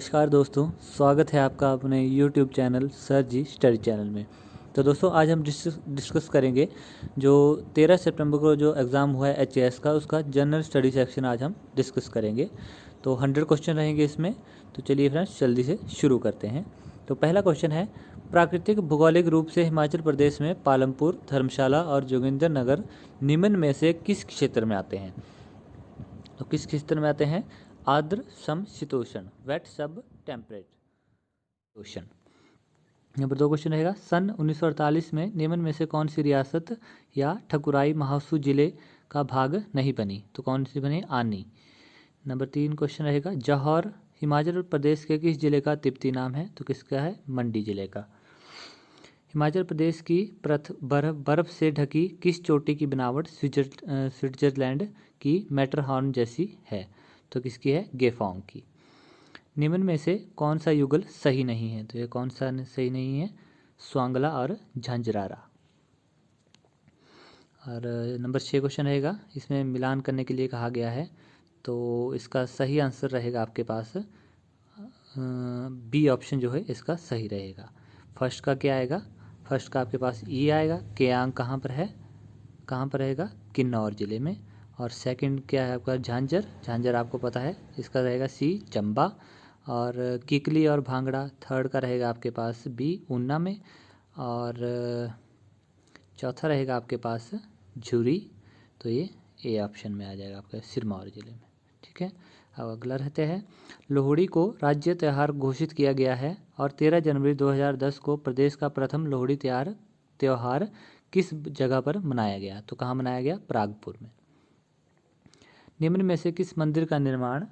नमस्कार दोस्तों, स्वागत है आपका अपने YouTube चैनल सर जी स्टडी चैनल में। तो दोस्तों आज हम डिस्कस करेंगे जो 13 सितंबर को जो एग्ज़ाम हुआ है HAS का, उसका जनरल स्टडी सेक्शन आज हम डिस्कस करेंगे। तो 100 क्वेश्चन रहेंगे इसमें। तो चलिए फ्रेंड्स जल्दी से शुरू करते हैं। तो पहला क्वेश्चन है, प्राकृतिक भौगोलिक रूप से हिमाचल प्रदेश में पालमपुर, धर्मशाला और जोगिंदरनगर निम्न में से किस क्षेत्र में आते हैं? तो किस क्षेत्र में आते हैं? आर्द्र समशीतोष्ण, वेट सब टेम्परेट ओशन। नंबर 2 क्वेश्चन रहेगा, सन 1948 में निम्न में से कौन सी रियासत या ठकुराई महासू जिले का भाग नहीं बनी? तो कौन सी बनी? आनी। नंबर 3 क्वेश्चन रहेगा, जौहर हिमाचल प्रदेश के किस जिले का तिब्बती नाम है? तो किसका है? मंडी जिले का। हिमाचल प्रदेश की बर्फ से ढकी किस चोटी की बनावट स्विट्जरलैंड की मैटरहॉर्न जैसी है? तो किसकी है? गेफोंग की। निम्न में से कौन सा युगल सही नहीं है? तो ये कौन सा सही नहीं है? स्वांगला और झंझरारा। और नंबर 6 क्वेश्चन रहेगा, इसमें मिलान करने के लिए कहा गया है, तो इसका सही आंसर रहेगा आपके पास बी ऑप्शन जो है इसका सही रहेगा। फर्स्ट का क्या आएगा? फर्स्ट का आपके पास ई आएगा। केयांग कहाँ पर है? कहाँ पर रहेगा? किन्नौर जिले में। और सेकंड क्या है आपका? झांझर। झांझर आपको पता है, इसका रहेगा सी चंबा। और किकली और भांगड़ा थर्ड का रहेगा आपके पास बी ऊना में। और चौथा रहेगा आपके पास झुरी, तो ये ए ऑप्शन में आ जाएगा आपका सिरमौर जिले में। ठीक है, अब अगला रहते हैं, लोहड़ी को राज्य त्यौहार घोषित किया गया है और 13 जनवरी 2010 को प्रदेश का प्रथम लोहड़ी त्यौहार किस जगह पर मनाया गया? तो कहाँ मनाया गया? प्रागपुर में। निम्न में से किस मंदिर का निर्माण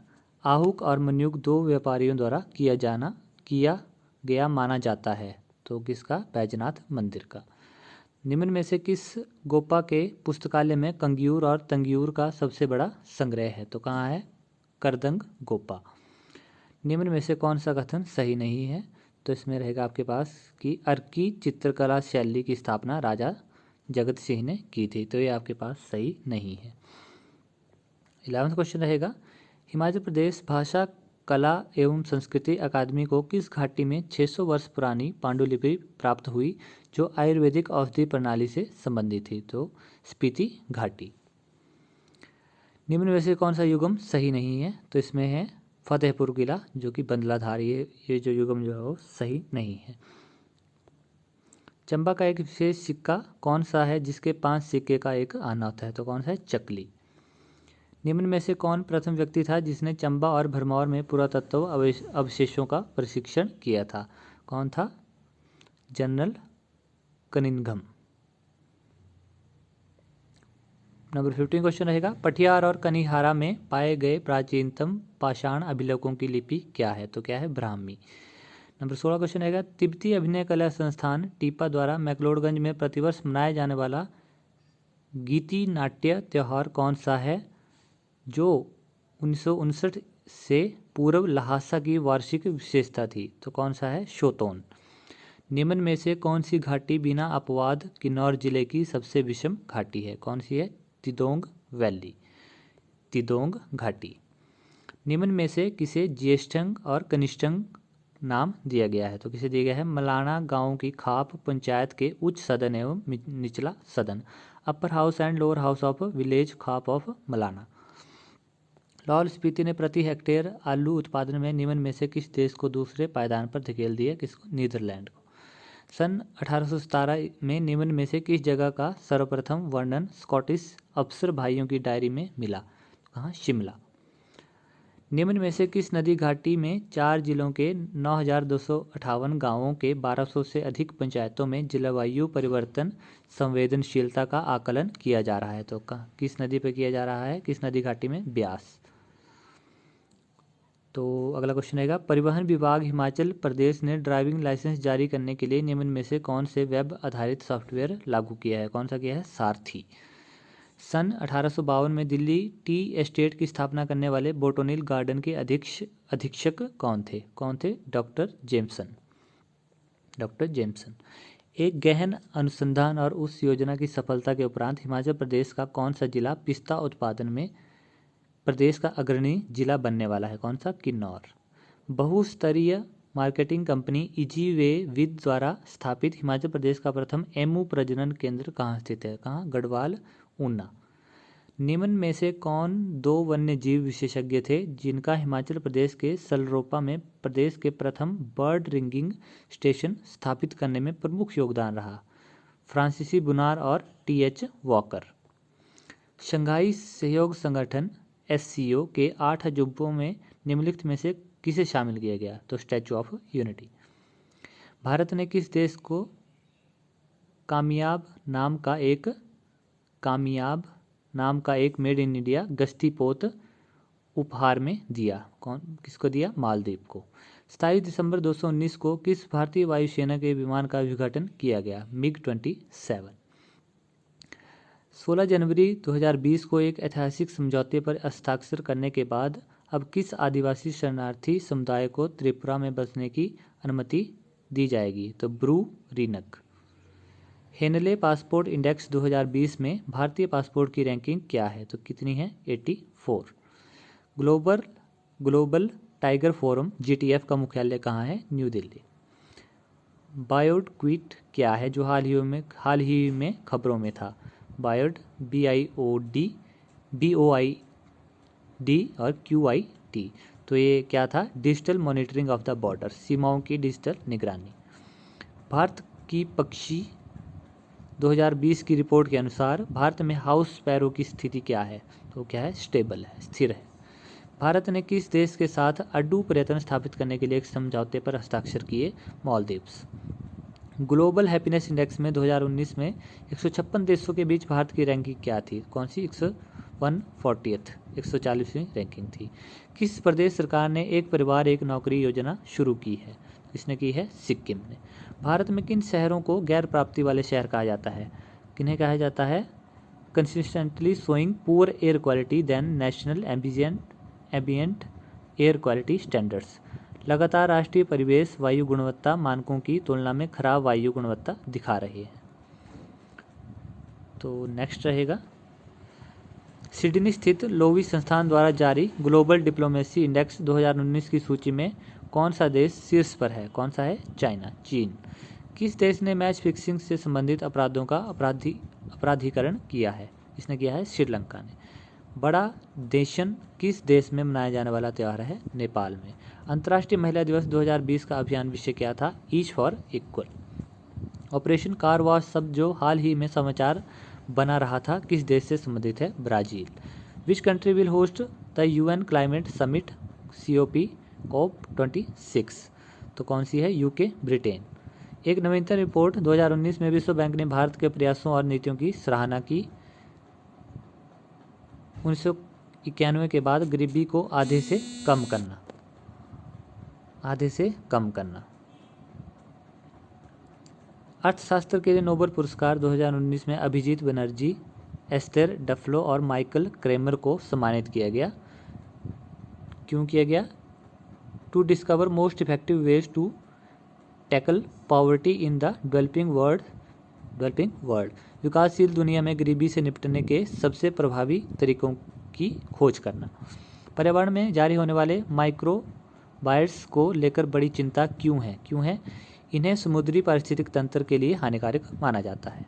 आहुक और मन्युक दो व्यापारियों द्वारा किया गया माना जाता है? तो किसका? बैजनाथ मंदिर का। निम्न में से किस गोपा के पुस्तकालय में कंगियूर और तंगियूर का सबसे बड़ा संग्रह है? तो कहाँ है? करदंग गोपा। निम्न में से कौन सा कथन सही नहीं है? तो इसमें रहेगा आपके पास कि अर्की चित्रकला शैली की स्थापना राजा जगत सिंह ने की थी, तो ये आपके पास सही नहीं है। 11वां क्वेश्चन रहेगा, हिमाचल प्रदेश भाषा कला एवं संस्कृति अकादमी को किस घाटी में 600 वर्ष पुरानी पांडुलिपि प्राप्त हुई जो आयुर्वेदिक औषधि प्रणाली से संबंधित थी? तो स्पीति घाटी। निम्न में से कौन सा युगम सही नहीं है? तो इसमें है फतेहपुर किला जो कि बंदलाधार, ये जो युगम जो है वो सही नहीं है। चंबा का एक विशेष सिक्का कौन सा है जिसके 5 सिक्के का एक आना होता है? तो कौन सा है? चकली। निम्न में से कौन प्रथम व्यक्ति था जिसने चंबा और भरमौर में पुरातत्व अवशेषों का परीक्षण किया था? कौन था? General Cunningham. नंबर 15 क्वेश्चन रहेगा, पठियार और कनिहारा में पाए गए प्राचीनतम पाषाण अभिलेखों की लिपि क्या है? तो क्या है? ब्राह्मी। नंबर 16 क्वेश्चन रहेगा, तिब्बती अभिनय कला संस्थान टीपा द्वारा मैक्लोडगंज में प्रतिवर्ष मनाया जाने वाला गीति नाट्य त्यौहार कौन सा है जो 1959 से पूर्व लहासा की वार्षिक विशेषता थी? तो कौन सा है? शोतोन। निम्न में से कौन सी घाटी बिना अपवाद किन्नौर जिले की सबसे विषम घाटी है? कौन सी है? तिदोंग वैली, तिदोंग घाटी। निम्न में से किसे ज्येष्ठंग और कनिष्ठंग नाम दिया गया है? तो किसे दिया गया है? मलाना गांव की खाप पंचायत के उच्च सदन एवं निचला सदन, upper house and lower house of village khap of Malana. Lahaul Spiti ने प्रति हेक्टेयर आलू उत्पादन में निम्न में से किस देश को दूसरे पायदान पर धकेल दिया? किसको? नीदरलैंड को। सन 1817 में निम्न में से किस जगह का सर्वप्रथम वर्णन स्कॉटिश अफसर भाइयों की डायरी में मिला? कहाँ? शिमला। निम्न में से किस नदी घाटी में 4 जिलों के 9,258 गांवों के 1200 से अधिक पंचायतों में जलवायु परिवर्तन संवेदनशीलता का आकलन किया जा रहा है? तो किस नदी पर किया जा रहा है? किस नदी घाटी में? ब्यास। तो अगला क्वेश्चन रहेगा, परिवहन विभाग हिमाचल प्रदेश ने ड्राइविंग लाइसेंस जारी करने के लिए निम्न में से कौन से वेब आधारित सॉफ्टवेयर लागू किया है? कौन सा किया है? सारथी। सन 1852 में दिल्ली टी एस्टेट की स्थापना करने वाले बोटोनिल गार्डन के अधीक्षक कौन थे? कौन थे? Doctor Jameson. Doctor Jameson. एक गहन अनुसंधान और उस योजना की सफलता के उपरांत हिमाचल प्रदेश का कौन सा जिला पिस्ता उत्पादन में प्रदेश का अग्रणी जिला बनने वाला है? कौन सा? किन्नौर। बहुस्तरीय मार्केटिंग कंपनी इजीवे विद द्वारा स्थापित हिमाचल प्रदेश का प्रथम एमू प्रजनन केंद्र कहाँ स्थित है? कहाँ? गढ़वाल, ऊना। निम्न में से कौन दो वन्य जीव विशेषज्ञ थे जिनका हिमाचल प्रदेश के सलरोपा में प्रदेश के प्रथम बर्ड रिंगिंग स्टेशन स्थापित करने में प्रमुख योगदान रहा? फ्रांसीसी बुनार और टीएच वॉकर। शंघाई सहयोग संगठन एससीओ के 8 अजूबों में निम्नलिखित में से किसे शामिल किया गया? तो स्टैचू ऑफ यूनिटी। भारत ने किस देश को कामयाब नाम का एक मेड इन इंडिया गश्ती पोत उपहार में दिया? किसको दिया? मालदीव को। 27 दिसंबर 219 को किस भारतीय वायुसेना के विमान का विघटन किया गया? MiG-27। 16 जनवरी 2020 को एक ऐतिहासिक समझौते पर हस्ताक्षर करने के बाद अब किस आदिवासी शरणार्थी समुदाय को त्रिपुरा में बसने की अनुमति दी जाएगी? तो ब्रू रीनक। हेनले पासपोर्ट इंडेक्स 2020 में भारतीय पासपोर्ट की रैंकिंग क्या है? तो कितनी है? 84। ग्लोबल टाइगर फोरम GTF का मुख्यालय कहाँ है? न्यू दिल्ली। बायोड क्विट क्या है जो हाल ही में खबरों में था? बायोड BIOD BOID और QIT। तो ये क्या था? Digital monitoring of the border, सीमाओं की डिजिटल निगरानी। भारत की पक्षी 2020 की रिपोर्ट के अनुसार भारत में हाउस स्पैरो की स्थिति क्या है? तो क्या है? स्टेबल है, स्थिर है। भारत ने किस देश के साथ अड्डू पर्यटन स्थापित करने के लिए एक समझौते पर हस्ताक्षर किए? मालदीव्स। ग्लोबल हैप्पीनेस इंडेक्स में 2019 में 156 देशों के बीच भारत की रैंकिंग क्या थी? कौन सी? 140वीं रैंकिंग थी। किस प्रदेश सरकार ने एक परिवार एक नौकरी योजना शुरू की है? इसने की है सिक्किम ने। भारत में किन शहरों को गैर प्राप्ति वाले शहर कहा जाता है? किन्हें कहा जाता है? Consistently showing poor air quality than national ambient air quality standards. लगातार राष्ट्रीय परिवेश वायु गुणवत्ता मानकों की तुलना में खराब वायु गुणवत्ता दिखा रहे हैं। तो नेक्स्ट रहेगा सिडनी स्थित लोवी संस्थान द्वारा जारी ग्लोबल डिप्लोमेसी इंडेक्स 2019 की सूची में कौन सा देश शीर्ष पर है? कौन सा है? चाइना, चीन। किस देश ने मैच फिक्सिंग से संबंधित अपराधों का अपराधीकरण किया है? इसने किया है श्रीलंका ने। बड़ा देशन किस देश में मनाया जाने वाला त्यौहार है? नेपाल में। अंतर्राष्ट्रीय महिला दिवस 2020 का अभियान विषय क्या था? Each for equal. Operation car wash शब्द जो हाल ही में समाचार बना रहा था किस देश से संबंधित है? Brazil. Which country will host the UN climate summit COP26? तो कौन सी है? UK, Britain. एक नवीनतम रिपोर्ट 2019 में विश्व बैंक ने भारत के प्रयासों और नीतियों की सराहना की। 1991 के बाद गरीबी को आधे से कम करना। अर्थशास्त्र के लिए नोबेल पुरस्कार 2019 में अभिजीत बनर्जी, एस्थर डफलो और माइकल क्रेमर को सम्मानित किया गया। क्यों किया गया? To discover most effective ways to tackle poverty in the developing world. विकासशील दुनिया में गरीबी से निपटने के सबसे प्रभावी तरीकों की खोज करना। पर्यावरण में जारी होने वाले माइक्रोबाइट्स को लेकर बड़ी चिंता क्यों है? इन्हें समुद्री पारिस्थितिक तंत्र के लिए हानिकारक माना जाता है।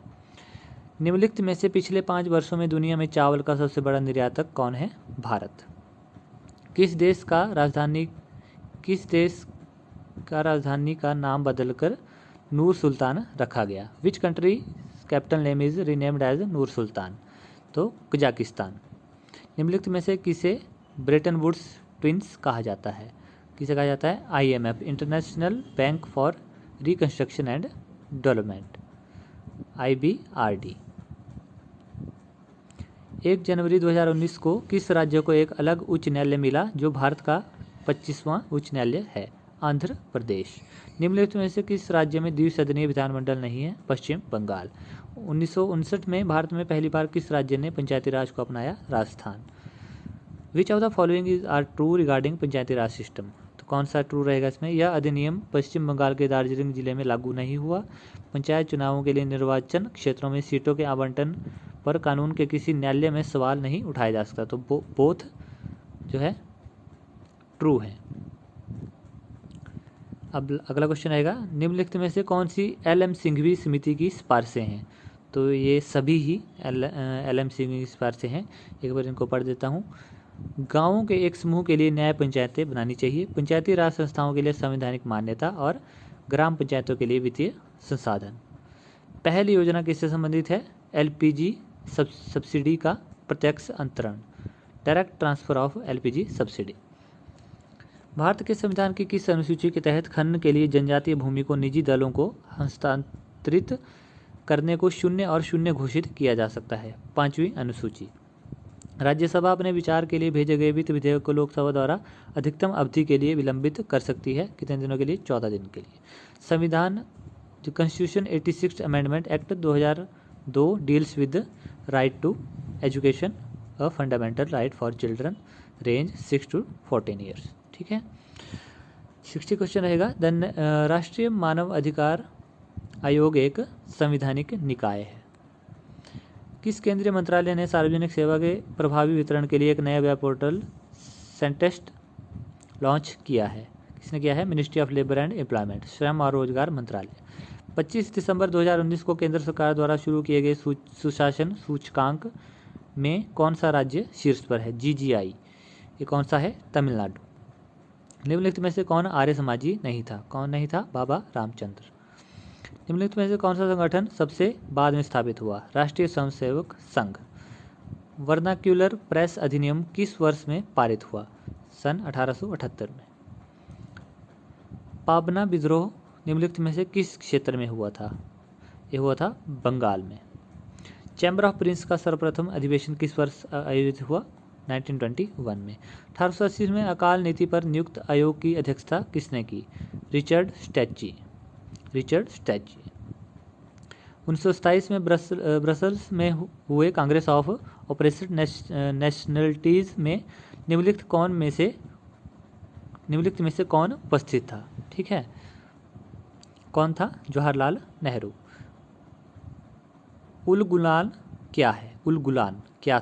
निम्नलिखित में से पिछले 5 वर्षों में दुनिया में चावल का सबसे बड़ा निर्यातक कौन है? भारत। किस देश का राजधानी का नाम बदलकर नूर सुल्तान रखा गया? Which country capital name is renamed as Nur Sultan? तो कजाकिस्तान। निम्नलिखित में से किसे ब्रेटन वुड्स ट्विंस कहा जाता है? किसे कहा जाता है? IMF, international bank for reconstruction and development, IBRD। 1 जनवरी 2019 को किस राज्य को एक अलग उच्च न्यायालय मिला जो भारत का 25वां उच्च न्यायालय है? आंध्र प्रदेश। निम्नलिखित में से किस राज्य में द्विसदनीय विधानमंडल नहीं है? पश्चिम बंगाल। 1959 में भारत में पहली बार किस राज्य ने पंचायती राज को अपनाया? Rajasthan. Which of the following is are true regarding Panchayati Raj system? तो कौन सा ट्रू रहेगा इसमें? यह अधिनियम पश्चिम बंगाल के दार्जिलिंग जिले में लागू नहीं हुआ। पंचायत चुनावों के लिए निर्वाचन क्षेत्रों में सीटों के आवंटन पर कानून के किसी न्यायालय में सवाल नहीं उठाया जा सकता। तो बोथ जो है ट्रू है। अब अगला क्वेश्चन आएगा, निम्नलिखित में से कौन सी एल.एम. सिंघवी समिति की सिफारिशें हैं? तो ये सभी ही एल.एम. सिंघवी की सिफारिशें हैं। एक बार इनको पढ़ देता हूँ। गाँवों के एक समूह के लिए न्याय पंचायतें बनानी चाहिए, पंचायती राज संस्थाओं के लिए संवैधानिक मान्यता और ग्राम पंचायतों के लिए वित्तीय संसाधन। पहली योजना किससे संबंधित है? एलपीजी सब्सिडी का प्रत्यक्ष अंतरण, direct transfer of LPG subsidy. Bharat के संविधान की किस अनुसूची के तहत खनन के लिए जनजातीय भूमि को निजी दलों को हस्तांतरित करने को शून्य और शून्य घोषित किया जा सकता है? 5वीं अनुसूची। राज्यसभा अपने विचार के लिए भेजे गए वित्त विधेयक को लोकसभा द्वारा अधिकतम अवधि के लिए विलंबित कर सकती है, कितने दिनों के लिए? 14 दिन के लिए। संविधान जो constitution 86 amendment act 2002 deals with right to education, a fundamental right for children, range 6 to 14 years. ठीक है। 60 क्वेश्चन रहेगा। देन राष्ट्रीय मानव अधिकार आयोग एक संवैधानिक निकाय है। किस केंद्रीय मंत्रालय ने सार्वजनिक सेवा के प्रभावी वितरण के लिए एक नया वेब पोर्टल सेंटेस्ट लॉन्च किया है? किसने किया है? Ministry of labour and employment, श्रम और रोजगार मंत्रालय। 25 दिसंबर 2019 को केंद्र सरकार द्वारा शुरू किए गए सुशासन सूचकांक में कौन सा राज्य शीर्ष पर है? GGI। ये कौन सा है? तमिलनाडु। निम्नलिखित में से कौन आर्य समाजी नहीं था? कौन नहीं था? बाबा रामचंद्र। निम्नलिखित में से कौन सा संगठन सबसे बाद में स्थापित हुआ? राष्ट्रीय स्वयंसेवक संघ। वर्नाक्यूलर प्रेस अधिनियम किस वर्ष में पारित हुआ? सन 1878 में। पाबना विद्रोह निम्नलिखित में से किस क्षेत्र में हुआ था? ये हुआ था बंगाल में। चैम्बर ऑफ प्रिंस का सर्वप्रथम अधिवेशन किस वर्ष आयोजित हुआ? 1921 में। 1880 में अकाल नीति पर नियुक्त आयोग की अध्यक्षता किसने की? Richard Strachey. 1927 में ब्रसल्स में हुए कांग्रेस ऑफ ऑपरेसिड नेशनलिटीज़ में निम्नलिखित में से कौन उपस्थित था? ठीक है, कौन था? जवाहरलाल नेहरू। उलगुलान क्या है? उलगुलान क्या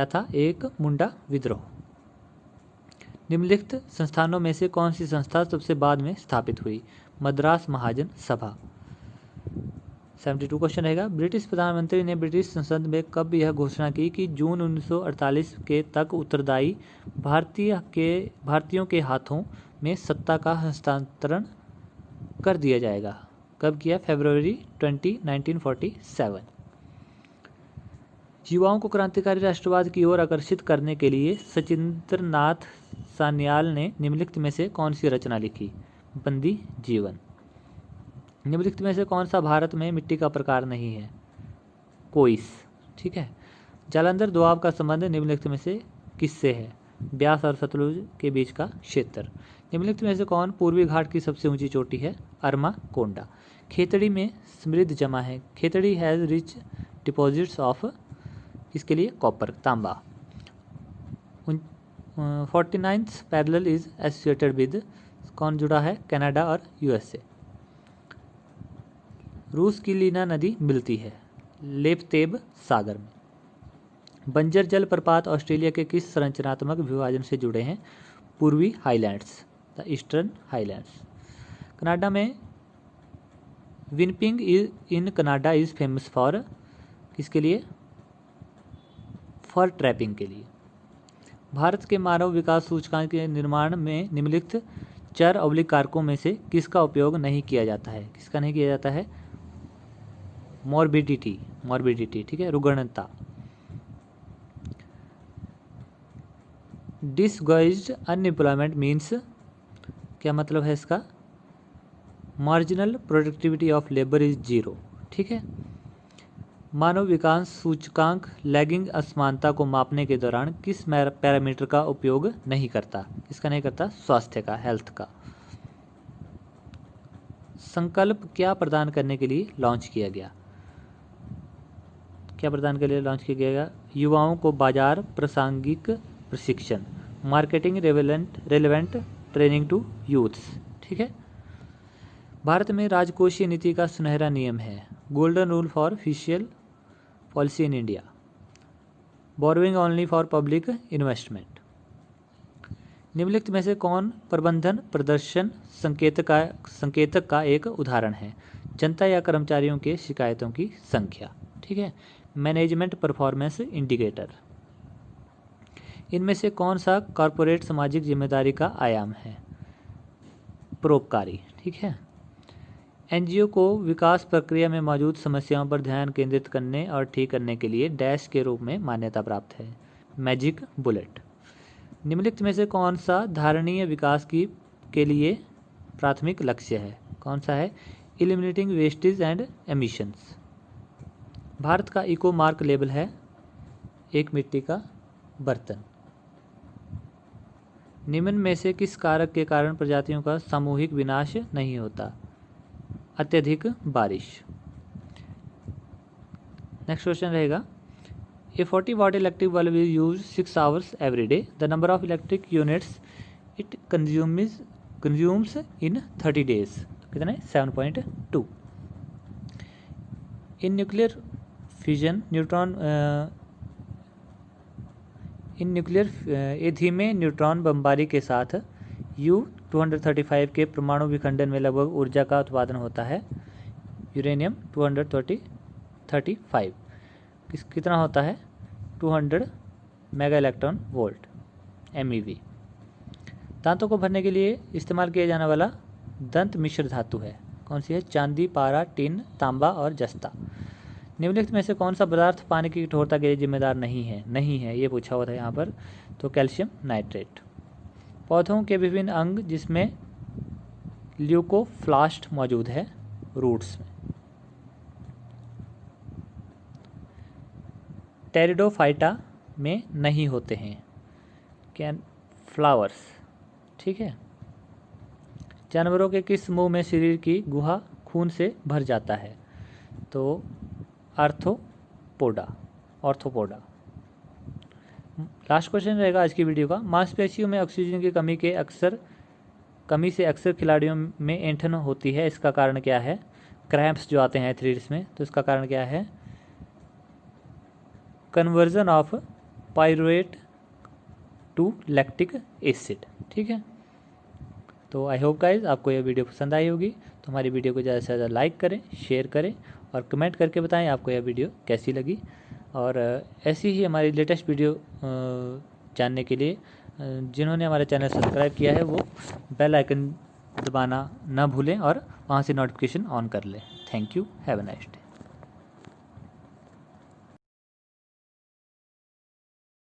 था? एक मुंडा विद्रोह। निम्नलिखित संस्थानों में से कौन सी संस्था सबसे बाद में स्थापित हुई? मद्रास महाजन सभा। 72 क्वेश्चन रहेगा। ब्रिटिश प्रधानमंत्री ने ब्रिटिश संसद में कब यह घोषणा की कि जून 1948 के तक उत्तरदायी भारतीयों के हाथों में सत्ता का हस्तांतरण कर दिया जाएगा? कब किया? फरवरी 20, 1947। युवाओं को क्रांतिकारी राष्ट्रवाद की ओर आकर्षित करने के लिए सचिंद्रनाथ सान्याल ने निम्नलिखित में से कौन सी रचना लिखी? बंदी जीवन। निम्नलिखित में से कौन सा भारत में मिट्टी का प्रकार नहीं है? कोइस। ठीक है। जालंधर दोआब का संबंध निम्नलिखित में से किससे है? ब्यास और सतलुज के बीच का क्षेत्र। निम्नलिखित में से कौन पूर्वी घाट की सबसे ऊंची चोटी है? अरमा कोंडा। खेतड़ी में समृद्ध जमा है। Khetri has rich deposits of, इसके लिए कॉपर, तांबा। 49th parallel is associated with, कौन जुड़ा है? कनाडा और USA। रूस की लीना नदी मिलती है लेप्तेब सागर में। बंजर जल प्रपात ऑस्ट्रेलिया के किस संरचनात्मक विभाजन से जुड़े हैं? पूर्वी highlands, the eastern highlands. Canada में Winnipeg in Canada is famous for, किसके लिए? फॉर ट्रैपिंग के लिए। भारत के मानव विकास सूचकांक के निर्माण में निम्नलिखित चर कारकों में से किसका उपयोग नहीं किया जाता है? किसका नहीं किया जाता है? मॉर्बिडिटी। ठीक है, रुग्णता। डिसगॉइज्ड अनएम्प्लॉयमेंट मीन्स, क्या मतलब है इसका? Marginal productivity of labour is 0। ठीक है। मानव विकास सूचकांक लैगिंग असमानता को मापने के दौरान किस पैरामीटर का उपयोग नहीं करता? इसका नहीं करता? स्वास्थ्य का, हेल्थ का। संकल्प क्या प्रदान करने के लिए लॉन्च किया गया? युवाओं को बाजार प्रासंगिक प्रशिक्षण, marketing relevant training to youths. ठीक है। भारत में राजकोषीय नीति का सुनहरा नियम है golden rule for fiscal policy in India, borrowing only for public investment. निम्नलिखित में से कौन प्रबंधन प्रदर्शन संकेतक का एक उदाहरण है? जनता या कर्मचारियों के शिकायतों की संख्या। ठीक है, मैनेजमेंट परफॉर्मेंस इंडिकेटर। इनमें से कौन सा कॉरपोरेट सामाजिक जिम्मेदारी का आयाम है? परोपकारी। ठीक है, एनजीओ को विकास प्रक्रिया में मौजूद समस्याओं पर ध्यान केंद्रित करने और ठीक करने के लिए डैश के रूप में मान्यता प्राप्त है। Magic bullet. निम्नलिखित में से कौन सा धारणीय विकास के लिए प्राथमिक लक्ष्य है? कौन सा है? Eliminating wastage and emissions. Bharat का इको मार्क लेबल है एक मिट्टी का बर्तन। निम्न में से किस कारक के कारण प्रजातियों का सामूहिक विनाश नहीं होता? अत्यधिक बारिश। नेक्स्ट क्वेश्चन रहेगा, a 40 watt electric bulb is use 6 hours every day, the number of electric units it consumes in 30 days. कितना है? 7.2। इन न्यूक्लियर फ्यूजन ए धीमे न्यूट्रॉन बमबारी के साथ U-235 के परमाणु विखंडन में लगभग ऊर्जा का उत्पादन होता है। यूरेनियम 235 कितना होता है? 200 मेगा इलेक्ट्रॉन वोल्ट MeV। दांतों को भरने के लिए इस्तेमाल किया जाने वाला दंत मिश्र धातु है। कौन सी है? चांदी, पारा, टिन, तांबा और जस्ता। निम्नलिखित में से कौन सा पदार्थ पानी की कठोरता के लिए जिम्मेदार नहीं है ये पूछा हुआ था यहाँ पर, तो कैल्शियम नाइट्रेट। पौधों के विभिन्न अंग जिसमें ल्यूकोप्लास्ट मौजूद है रूट्स में। टेरिडोफाइटा में नहीं होते हैं फ्लावर्स। ठीक है, जानवरों के किस समूह में शरीर की गुहा खून से भर जाता है? तो ऑर्थोपोडा। लास्ट क्वेश्चन रहेगा आज की वीडियो का, मांसपेशियों में ऑक्सीजन की कमी से अक्सर खिलाड़ियों में ऐंठन होती है, इसका कारण क्या है? क्रैम्प्स जो आते हैं एथलीट्स में, तो इसका कारण क्या है? Conversion of pyruvate to lactic acid. ठीक है, तो आई होप गाइज आपको यह वीडियो पसंद आई होगी, तो हमारी वीडियो को ज़्यादा से ज़्यादा लाइक करें, शेयर करें और कमेंट करके बताएं आपको यह वीडियो कैसी लगी। और ऐसी ही हमारी लेटेस्ट वीडियो जानने के लिए जिन्होंने हमारा चैनल सब्सक्राइब किया है वो बेल आइकन दबाना ना भूलें और वहाँ से नोटिफिकेशन ऑन कर लें। Thank you, have a nice day.